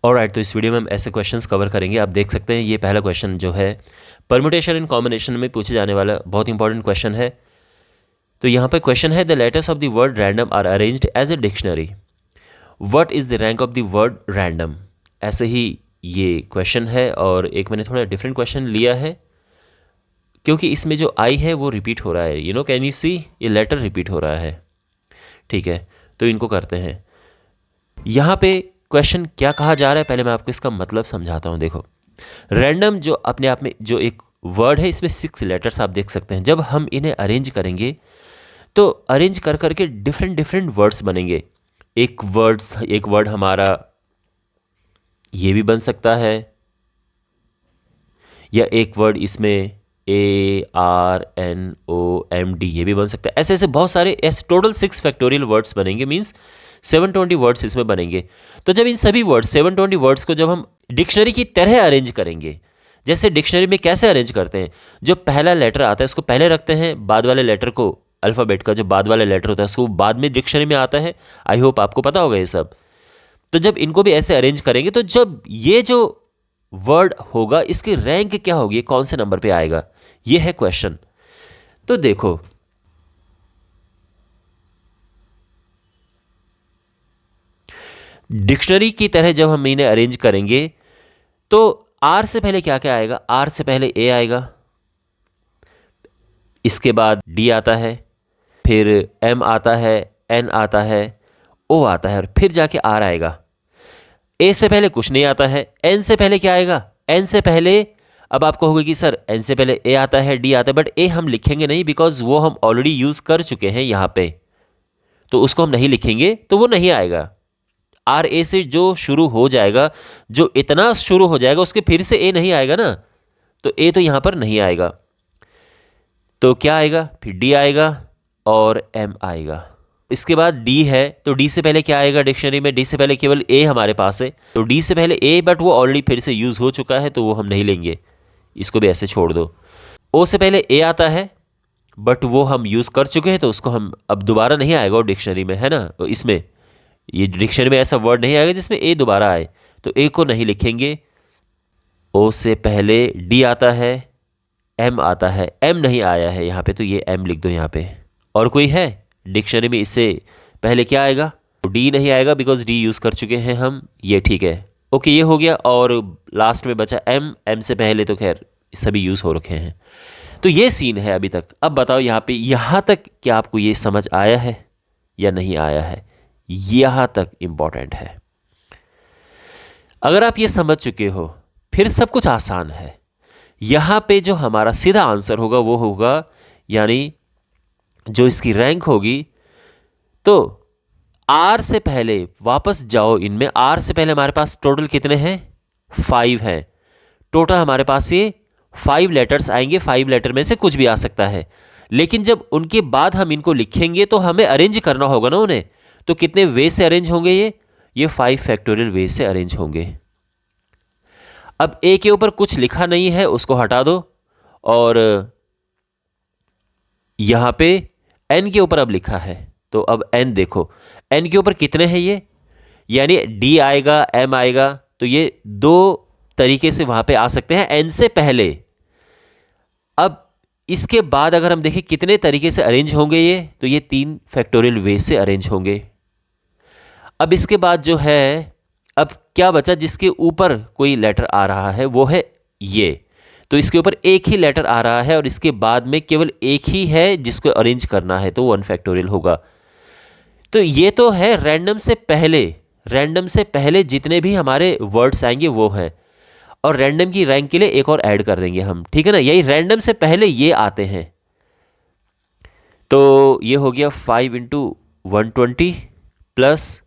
Alright, तो इस video में हम ऐसे क्वेश्चंस कवर करेंगे। आप देख सकते हैं ये पहला क्वेश्चन जो है परम्यूटेशन एंड कॉम्बिनेशन में पूछे जाने वाला बहुत इंपॉर्टेंट क्वेश्चन है। तो यहाँ पे क्वेश्चन है, the letters of the word random are arranged as a dictionary, what is the rank of the word random. ऐसे ही ये क्वेश्चन है, और एक मैंने थोड़ा डिफरेंट क्वेश्चन लिया है क्योंकि इसमें जो आई है वो रिपीट हो रहा है। You know, can you see, ये लेटर रिपीट हो रहा है। ठीक है, तो इनको करते हैं। यहाँ पे क्वेश्चन क्या कहा जा रहा है, पहले मैं आपको इसका मतलब समझाता हूँ। देखो, रैंडम जो अपने आप में जो एक वर्ड है, इसमें 6 लेटर्स आप देख सकते हैं। जब हम इन्हें अरेंज करेंगे तो अरेंज कर करके डिफरेंट डिफरेंट वर्ड्स बनेंगे। एक वर्ड हमारा ये भी बन सकता है, या एक वर्ड इसमें ARNOMD ये भी बन सकता है। ऐसे ऐसे बहुत सारे, ऐसे टोटल 6 फैक्टोरियल वर्ड्स बनेंगे, मीन्स 720 वर्ड्स इसमें बनेंगे। तो जब इन सभी वर्ड्स 720 वर्ड्स को जब हम डिक्शनरी की तरह अरेंज करेंगे, जैसे डिक्शनरी में कैसे अरेंज करते हैं, जो पहला लेटर आता है उसको पहले रखते हैं, बाद वाले लेटर को, अल्फ़ाबेट का जो बाद वाला लेटर होता है उसको बाद में डिक्शनरी में आता है। आई होप आपको पता होगा ये सब। तो जब इनको भी ऐसे अरेंज करेंगे तो जब ये जो वर्ड होगा इसकी रैंक क्या होगी, कौन से नंबर पे आएगा, ये है क्वेश्चन। तो देखो, डिक्शनरी की तरह जब हम इन्हें अरेंज करेंगे तो आर से पहले क्या क्या आएगा, आर से पहले ए आएगा, इसके बाद डी आता है, फिर एम आता है, एन आता है, ओ आता है, और फिर जाके आर आएगा। ए से पहले कुछ नहीं आता है। एन से पहले क्या आएगा, एन से पहले, अब आप कहोगे कि सर एन से पहले ए आता है, डी आता है, बट ए हम लिखेंगे नहीं बिकॉज वो हम ऑलरेडी यूज कर चुके हैं यहाँ पे, तो उसको हम नहीं लिखेंगे, तो वो नहीं आएगा। आर ए से जो शुरू हो जाएगा, जो इतना शुरू हो जाएगा, उसके फिर से ए नहीं आएगा ना, तो ए तो यहां पर नहीं आएगा। तो क्या आएगा, फिर डी आएगा और एम आएगा। इसके बाद डी है, तो डी से पहले क्या आएगा डिक्शनरी में, डी से पहले केवल ए हमारे पास है, तो डी से पहले ए, बट वो ऑलरेडी फिर से यूज हो चुका है तो वो हम नहीं लेंगे, इसको भी ऐसे छोड़ दो। ओ से पहले ए आता है, बट वो हम यूज कर चुके हैं तो उसको हम अब दोबारा नहीं आएगा वो डिक्शनरी में, है ना। तो इसमें ये डिक्शनरी में ऐसा वर्ड नहीं आएगा जिसमें ए दोबारा आए, तो ए को नहीं लिखेंगे। ओ से पहले डी आता है, एम आता है, एम नहीं आया है यहाँ पे, तो ये एम लिख दो यहाँ पे। और कोई है डिक्शनरी में इससे पहले क्या आएगा, तो डी नहीं आएगा बिकॉज डी यूज़ कर चुके हैं हम, ये ठीक है। ओके, ये हो गया। और लास्ट में बचा एम, एम से पहले तो खैर सभी यूज़ हो रखे हैं। तो ये सीन है अभी तक। अब बताओ यहाँ पे, यहाँ तक क्या आपको ये समझ आया है या नहीं आया है, यहाँ तक इम्पॉर्टेंट है। अगर आप ये समझ चुके हो फिर सब कुछ आसान है। यहाँ पे जो हमारा सीधा आंसर होगा वो होगा, यानी जो इसकी रैंक होगी, तो आर से पहले वापस जाओ इनमें, आर से पहले हमारे पास टोटल कितने हैं, 5 हैं टोटल। हमारे पास ये 5 लेटर्स आएंगे, 5 लेटर में से कुछ भी आ सकता है, लेकिन जब उनके बाद हम इनको लिखेंगे तो हमें अरेंज करना होगा ना उन्हें। तो कितने वे से अरेंज होंगे ये 5 फैक्टोरियल वे से अरेंज होंगे। अब ए के ऊपर कुछ लिखा नहीं है, उसको हटा दो, और यहां पे एन के ऊपर अब लिखा है, तो अब एन देखो, एन के ऊपर कितने हैं ये, यानी डी आएगा, एम आएगा, तो ये 2 तरीके से वहां पे आ सकते हैं एन से पहले। अब इसके बाद अगर हम देखें कितने तरीके से अरेंज होंगे ये, तो ये 3 फैक्टोरियल वे से अरेंज होंगे। अब इसके बाद जो है, अब क्या बचा, जिसके ऊपर कोई लेटर आ रहा है वो है ये, तो इसके ऊपर एक ही लेटर आ रहा है और इसके बाद में केवल एक ही है जिसको अरेंज करना है, तो 1 फैक्टोरियल होगा। तो ये तो है रैंडम से पहले, रैंडम से पहले जितने भी हमारे वर्ड्स आएंगे वो हैं, और रैंडम की रैंक के लिए एक और ऐड कर देंगे हम, ठीक है ना। यही रैंडम से पहले ये आते हैं, तो ये हो गया 5 × 120 प्लस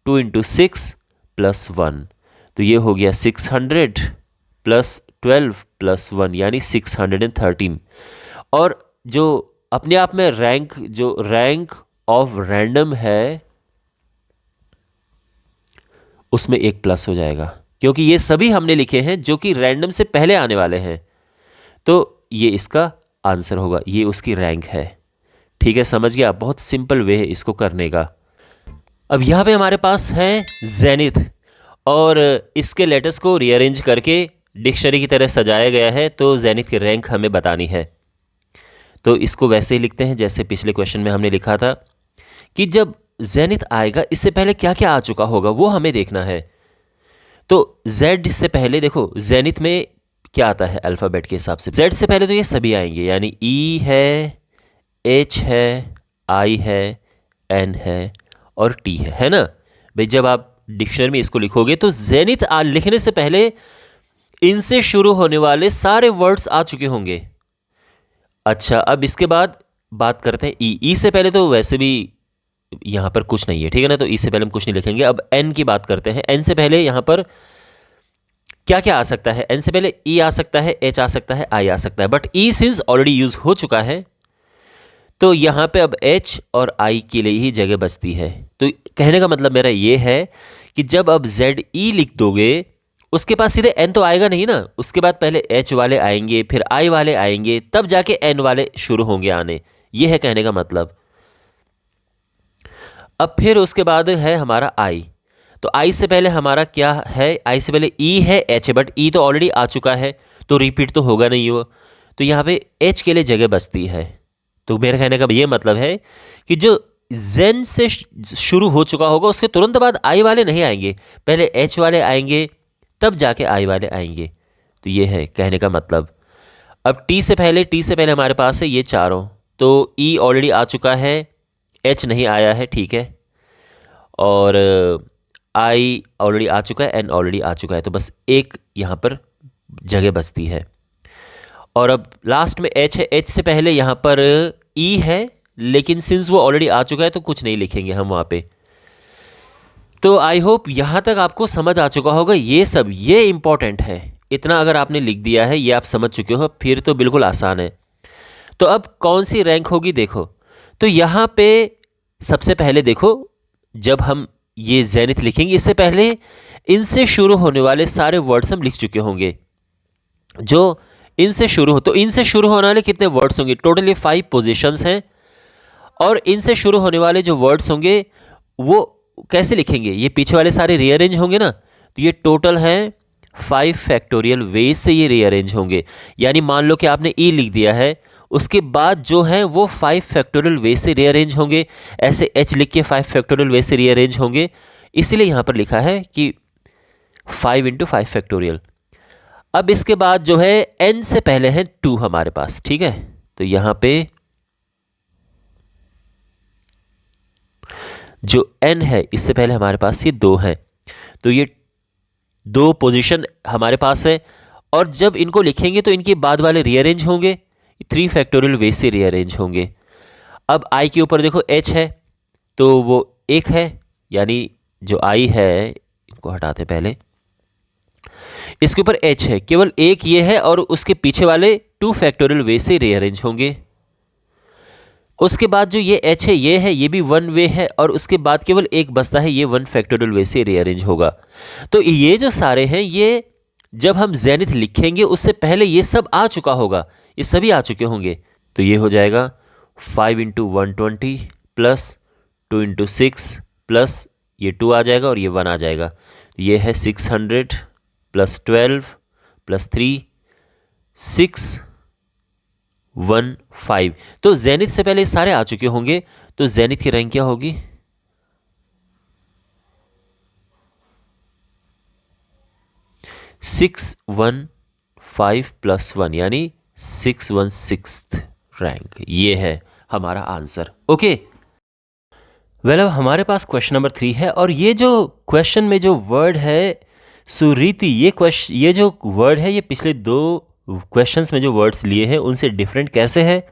2 × 6 प्लस 1, तो ये हो गया 600 प्लस 12 प्लस 1, यानी 613। और जो अपने आप में रैंक, जो रैंक ऑफ रैंडम है, उसमें एक प्लस हो जाएगा, क्योंकि ये सभी हमने लिखे हैं जो कि रैंडम से पहले आने वाले हैं, तो ये इसका आंसर होगा, ये उसकी रैंक है। ठीक है, समझ गया। बहुत सिंपल वे है इसको करने का। अब यहाँ पे हमारे पास है जेनिथ, और इसके लेटर्स को रीअरेंज करके डिक्शनरी की तरह सजाया गया है, तो जेनिथ की रैंक हमें बतानी है। तो इसको वैसे ही लिखते हैं जैसे पिछले क्वेश्चन में हमने लिखा था कि जब जेनिथ आएगा इससे पहले क्या क्या आ चुका होगा वो हमें देखना है। तो Z से पहले देखो जेनिथ में क्या आता है अल्फ़ाबेट के हिसाब से, Z से पहले तो ये सभी आएंगे, यानी E है, H है, I है, N है और T है ना भाई। जब आप डिक्शनरी में इसको लिखोगे तो जेनिथ लिखने से पहले इनसे शुरू होने वाले सारे वर्ड्स आ चुके होंगे। अच्छा, अब इसके बाद बात करते हैं ई से पहले तो वैसे भी यहाँ पर कुछ नहीं है, ठीक है ना, तो ई से पहले हम कुछ नहीं लिखेंगे। अब एन की बात करते हैं। एन से पहले यहाँ पर क्या क्या आ सकता है? एन से पहले ई आ सकता है, एच आ सकता है, आई आ सकता है, but E since already use हो चुका है तो यहाँ पे अब एच और आई के लिए ही जगह बचती है। तो कहने का मतलब मेरा ये है कि जब अब जेड ई लिख दोगे उसके पास सीधे एन तो आएगा नहीं ना, उसके बाद पहले एच वाले आएंगे, फिर आई वाले आएंगे, तब जाके एन वाले शुरू होंगे आने। ये है कहने का मतलब। अब फिर उसके बाद है हमारा आई। तो आई से पहले हमारा क्या है? आई से पहले ई है, एच है, बट ई तो ऑलरेडी आ चुका है तो रिपीट तो होगा नहीं वो, तो यहाँ पे एच के लिए जगह बचती है। तो मेरे कहने का ये मतलब है कि जो जेन से शुरू हो चुका होगा उसके तुरंत बाद आई वाले नहीं आएंगे, पहले एच वाले आएंगे तब जाके आई वाले आएंगे। तो ये है कहने का मतलब। अब टी से पहले हमारे पास है ये चारों, तो ई ऑलरेडी आ चुका है, एच नहीं आया है, ठीक है, और आई ऑलरेडी आ चुका है, एन ऑलरेडी आ चुका है, तो बस एक यहाँ पर जगह बचती है। और अब लास्ट में एच है। एच से पहले यहाँ पर ई है, लेकिन सिंस वो ऑलरेडी आ चुका है तो कुछ नहीं लिखेंगे हम वहाँ पे। तो आई होप यहाँ तक आपको समझ आ चुका होगा ये सब, ये इंपॉर्टेंट है। इतना अगर आपने लिख दिया है, ये आप समझ चुके हो, फिर तो बिल्कुल आसान है। तो अब कौन सी रैंक होगी देखो, तो यहाँ पे सबसे पहले देखो जब हम ये जेनिथ लिखेंगे इससे पहले इनसे शुरू होने वाले सारे वर्ड्स हम लिख चुके होंगे। जो इनसे शुरू हो, तो इनसे शुरू होने वाले कितने वर्ड्स होंगे? टोटली 5 पोजीशंस हैं, और इनसे शुरू होने वाले जो वर्ड्स होंगे वो कैसे लिखेंगे? ये पीछे वाले सारे रीअरेंज होंगे ना, तो ये टोटल हैं 5 फैक्टोरियल वेज से ये रीअरेंज होंगे। यानी मान लो कि आपने ई लिख दिया है, उसके बाद जो है वो 5 फैक्टोरियल वेज से रीअरेंज होंगे। ऐसे एच लिख के 5 फैक्टोरियल वेज से रीअरेंज होंगे, इसीलिए यहाँ पर लिखा है कि 5 × 5 फैक्टोरियल। अब इसके बाद जो है n से पहले है 2 हमारे पास, ठीक है, तो यहाँ पे जो n है इससे पहले हमारे पास ये 2 है, तो ये 2 पोजीशन हमारे पास है। और जब इनको लिखेंगे तो इनके बाद वाले रीअरेंज होंगे, 3 फैक्टोरियल वे से रीअरेंज होंगे। अब i के ऊपर देखो h है तो वो 1 है, यानी जो i है, इनको हटाते पहले, इसके ऊपर h है, केवल एक ये है, और उसके पीछे वाले 2 फैक्टोरियल वे से रीअरेंज होंगे। उसके बाद जो ये h है ये भी 1 वे है, और उसके बाद केवल एक बचता है, ये 1 फैक्टोरियल वे से रीअरेंज होगा। तो ये जो सारे हैं ये जब हम जेनिथ लिखेंगे उससे पहले ये सब आ चुका होगा, ये सभी आ चुके होंगे। तो ये हो जाएगा 5 × 120 प्लस 2 × 6 प्लस ये 2 आ जाएगा और ये 1 आ जाएगा। ये है 600 प्लस 12 प्लस 3 615। तो जेनिथ से पहले सारे आ चुके होंगे, तो जेनिथ की रैंक क्या होगी? 615 प्लस 1 यानी 616 रैंक। ये है हमारा आंसर। ओके, वेल अब हमारे पास क्वेश्चन नंबर 3 है, और ये जो क्वेश्चन में जो वर्ड है सुरीति, ये जो वर्ड है ये पिछले 2 क्वेश्चंस में जो वर्ड्स लिए हैं उनसे डिफरेंट कैसे है?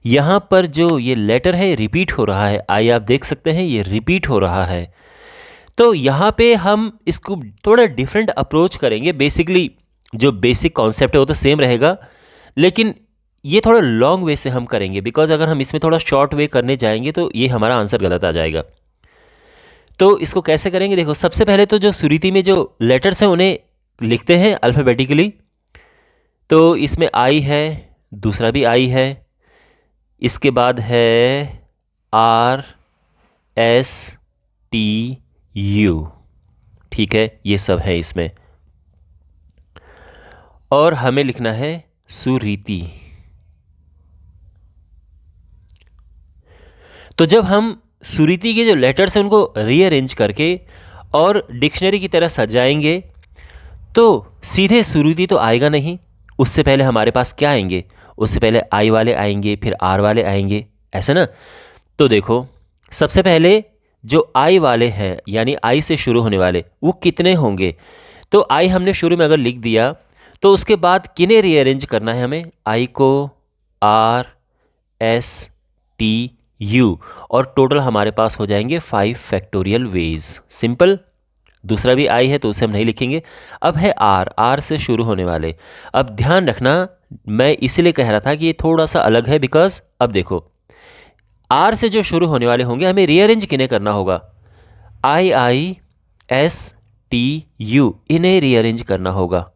यहाँ पर जो ये लेटर है रिपीट हो रहा है, आइए आप देख सकते हैं ये रिपीट हो रहा है। तो यहाँ पे हम इसको थोड़ा डिफरेंट अप्रोच करेंगे। बेसिकली जो बेसिक कॉन्सेप्ट है वो तो सेम रहेगा, लेकिन ये थोड़ा लॉन्ग वे से हम करेंगे, बिकॉज अगर हम इसमें थोड़ा शॉर्ट वे करने जाएंगे तो ये हमारा आंसर गलत आ जाएगा। तो इसको कैसे करेंगे देखो, सबसे पहले तो जो सुरीति में जो लेटर्स हैं उन्हें लिखते हैं अल्फ़ाबेटिकली। तो इसमें आई है, दूसरा भी आई है, इसके बाद है R S T U, ठीक है, ये सब है इसमें। और हमें लिखना है सुरीति। तो जब हम सुरीति के जो लेटर्स हैं उनको रीअरेंज करके और डिक्शनरी की तरह सजाएंगे तो सीधे सुरीति तो आएगा नहीं, उससे पहले हमारे पास क्या आएंगे, उससे पहले आई वाले आएंगे, फिर आर वाले आएंगे, ऐसा ना। तो देखो, सबसे पहले जो आई वाले हैं यानी आई से शुरू होने वाले वो कितने होंगे। तो आई हमने शुरू में अगर लिख दिया तो उसके बाद किन्हें रीअरेंज करना है हमें, आई को आर एस टी यू, और टोटल हमारे पास हो जाएंगे 5 फैक्टोरियल वेज। सिंपल। दूसरा भी आई है तो उसे हम नहीं लिखेंगे। अब है आर, आर से शुरू होने वाले। अब ध्यान रखना, मैं इसलिए कह रहा था कि ये थोड़ा सा अलग है बिकॉज अब देखो, आर से जो शुरू होने वाले होंगे हमें रीअरेंज किन्हें करना होगा, आई आई एस टी यू, इन्हें रीअरेंज करना होगा।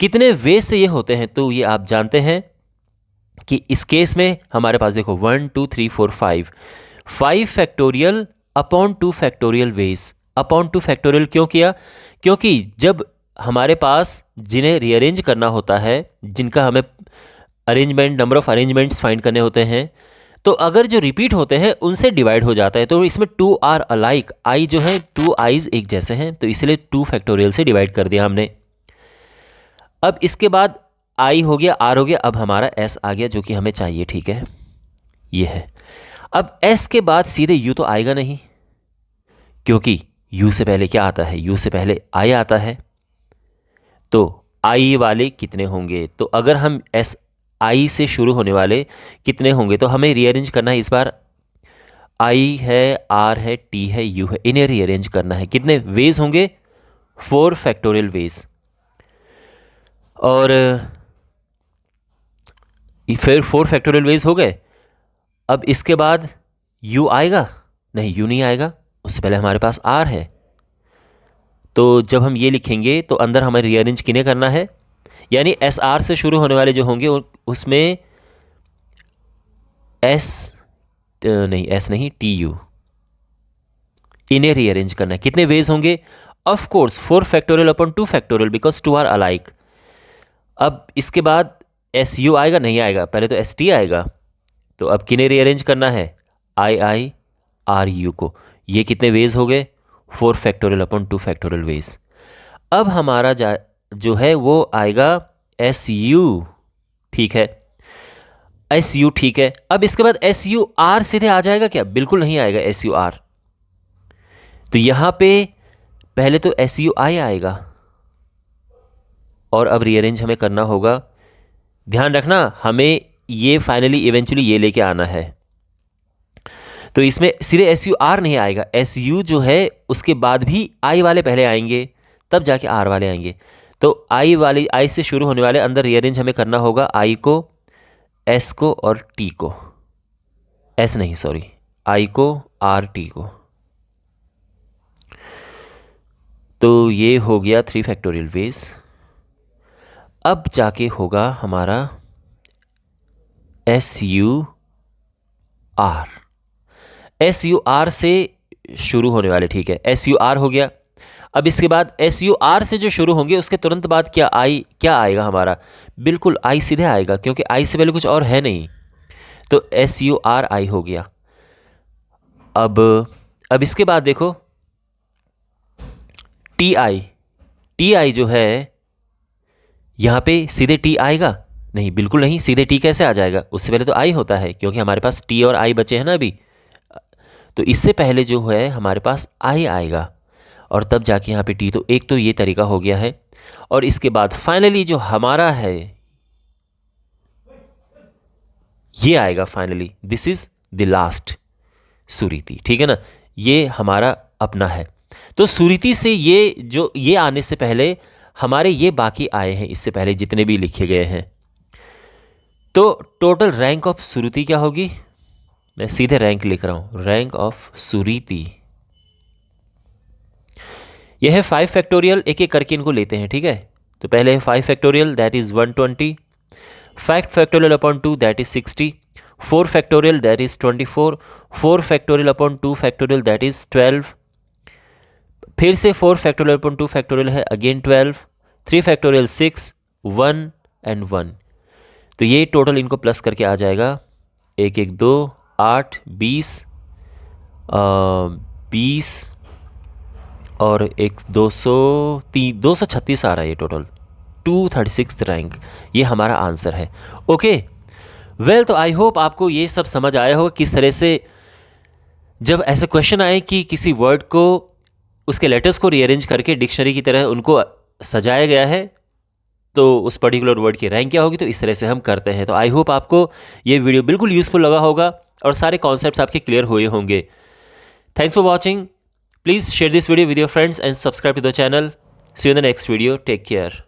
कितने वे से ये होते हैं तो ये आप जानते हैं कि इस केस में हमारे पास देखो 1 2 3 4 5 factorial upon 2 factorial veg. Upon 2 factorial क्यों किया, क्योंकि जब हमारे पास जिन्हें रीअरेंज करना होता है, जिनका हमें arrangement, number of arrangements find करने होते हैं, तो अगर जो रिपीट होते हैं उनसे डिवाइड हो जाता है। तो इसमें 2 आर अलाइक, आई जो है 2 आईज एक जैसे हैं, तो इसलिए 2 फैक्टोरियल से डिवाइड कर दिया हमने। अब इसके बाद आई हो गया, आर हो गया, अब हमारा एस आ गया जो कि हमें चाहिए, ठीक है, ये है। अब एस के बाद सीधे यू तो आएगा नहीं, क्योंकि यू से पहले क्या आता है, यू से पहले आई आता है। तो आई वाले कितने होंगे, तो अगर हम एस आई से शुरू होने वाले कितने होंगे तो हमें रीअरेंज करना है। इस बार आई है, आर है, टी है, यू है, इन्हें रीअरेंज करना है। कितने वेज होंगे, 4 फैक्टोरियल वेज। और फिर 4 फैक्टोरियल वेज हो गए। अब इसके बाद u आएगा नहीं, u नहीं आएगा, उससे पहले हमारे पास r है। तो जब हम ये लिखेंगे तो अंदर हमें रीअरेंज किन्हें करना है, यानी एस आर से शुरू होने वाले जो होंगे उसमें एस नहीं टी यू, इन्हें रीअरेंज करना है। कितने वेज होंगे, of course 4 factorial upon 2 factorial because 2 are alike. अब इसके बाद एस यू आएगा नहीं आएगा, पहले तो एस टी आएगा। तो अब किन्हें रीअरेंज करना है, आई आई आर यू को। ये कितने वेज हो गए, 4 फैक्टोरियल अपॉन 2 फैक्टोरियल वेज। अब हमारा जो है वो आएगा एस यू, ठीक है, एस यू, ठीक है। अब इसके बाद एस यू आर सीधे आ जाएगा क्या, बिल्कुल नहीं आएगा एस यू आर। तो यहां पे पहले तो एस यू आई आएगा और अब रीअरेंज हमें करना होगा। ध्यान रखना, हमें ये फाइनली इवेंचुअली ये लेके आना है। तो इसमें सीधे एस यू आर नहीं आएगा, एस यू जो है उसके बाद भी आई वाले पहले आएंगे, तब जाके आर वाले आएंगे। तो आई वाले, आई से शुरू होने वाले अंदर रीअरेंज हमें करना होगा, आई को, एस को और टी को, एस नहीं सॉरी, आई को, आर टी को। तो ये हो गया 3 फैक्टोरियल वेज। अब जाके होगा हमारा S U R, S U R से शुरू होने वाले, ठीक है, एस यू आर हो गया। अब इसके बाद एस यू आर से जो शुरू होंगे उसके तुरंत बाद क्या आएगा हमारा, बिल्कुल आई सीधे आएगा, क्योंकि आई से पहले कुछ और है नहीं। तो एस यू आर आई हो गया। अब इसके बाद देखो टी आई जो है यहां पे सीधे टी आएगा नहीं, बिल्कुल नहीं, सीधे टी कैसे आ जाएगा, उससे पहले तो आई होता है, क्योंकि हमारे पास टी और आई बचे हैं ना अभी। तो इससे पहले जो है हमारे पास आई आएगा और तब जाके यहाँ पे टी। तो एक तो ये तरीका हो गया है। और इसके बाद फाइनली जो हमारा है ये आएगा finally, this is the last सुरीति, ठीक है ना, ये हमारा अपना है। तो सुरीति से ये आने से पहले हमारे ये बाकी आए हैं, इससे पहले जितने भी लिखे गए हैं। तो टोटल रैंक ऑफ सुरीति क्या होगी, मैं सीधे रैंक लिख रहा हूं, रैंक ऑफ सुरीति यह है 5 फैक्टोरियल। एक एक करके इनको लेते हैं, ठीक है। तो पहले है 5 factorial that is 120, 5 factorial upon 2 that is 60, 4 factorial that is 24, 4 factorial upon 2 factorial that is 12, फिर से 4 फैक्टोरियल अपॉन 2 फैक्टोरियल है, अगेन 12, 3 फैक्टोरियल 6, 1 एंड 1। तो ये टोटल इनको प्लस करके आ जाएगा 1 1 2 8 20 20 और एक 236 आ रहा है ये टोटल, 236 रैंक। ये हमारा आंसर है। ओके वेल, तो आई होप आपको ये सब समझ आया होगा किस तरह से जब ऐसे क्वेश्चन आए कि किसी वर्ड को उसके लेटर्स को रीअरेंज करके डिक्शनरी की तरह उनको सजाया गया है तो उस पर्टिकुलर वर्ड की रैंक क्या होगी, तो इस तरह से हम करते हैं। तो आई होप आपको ये वीडियो बिल्कुल यूज़फुल लगा होगा और सारे कॉन्सेप्ट्स आपके क्लियर हुए होंगे। Thanks for watching. Please share this video with your friends and subscribe to the channel. See you in the next video. Take care.